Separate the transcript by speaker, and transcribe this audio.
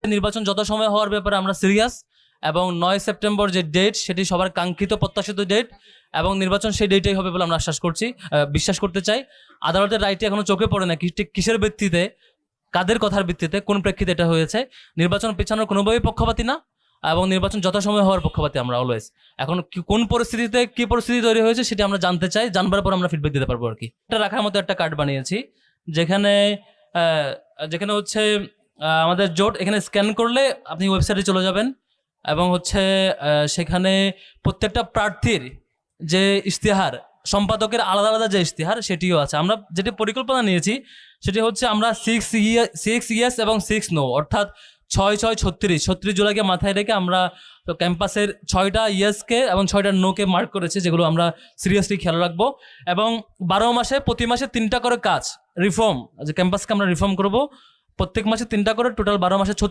Speaker 1: নির্বাচন যথাসময়ে হওয়ার ব্যাপারে আমরা সিরিয়াস, এবং 9 সেপ্টেম্বর যে ডেট সেটি সবার কাঙ্ক্ষিত প্রত্যাশিত ডেট, এবং নির্বাচন সেই ডেটেই হবে বলে আমরা বিশ্বাস করতে চাই। আদালতের রায়টি এখনো চোখে পড়ে না ঠিক কিসের ভিত্তিতে, কাদের কথার ভিত্তিতে, কোন প্রেক্ষিতে এটা হয়েছে। নির্বাচন পেছানোর কোনোভাবেই পক্ষপাতী না, এবং নির্বাচন যথাসময়ে হওয়ার পক্ষপাতী আমরা অলওয়েজ। এখন কোন পরিস্থিতিতে কি পরিস্থিতি তৈরি হয়েছে সেটা আমরা জানতে চাই, জানবার পর আমরা ফিডব্যাক দিতে পারবো আর কি। এটা রাখার মতো একটা কার্ড বানিয়েছি যেখানে যেখানে হচ্ছে আমাদের জোট, এখানে স্ক্যান করলে আপনি ওয়েবসাইটে চলে যাবেন, এবং হচ্ছে সেখানে প্রত্যেকটা প্রার্থীর যে ইশতেহার, সম্পাদকের আলাদা আলাদা যে ইশতেহার সেটিও আছে। আমরা যেটি পরিকল্পনা নিয়েছি সেটি হচ্ছে আমরা 6 ইয়েস এবং 6 নো, অর্থাৎ 6-6-36 জুলাইকে মাথায় রেখে আমরা তো ক্যাম্পাসের 6টা ইয়েসকে এবং 6টা নোকে মার্ক করেছি, যেগুলো আমরা সিরিয়াসলি খেয়াল রাখবো। এবং 12 মাসে প্রতি মাসে 3টা করে কাজ রিফর্ম, যে ক্যাম্পাসকে আমরা রিফর্ম করবো প্রত্যেক মাসে 3টা করে, টোটাল 12 মাসে 36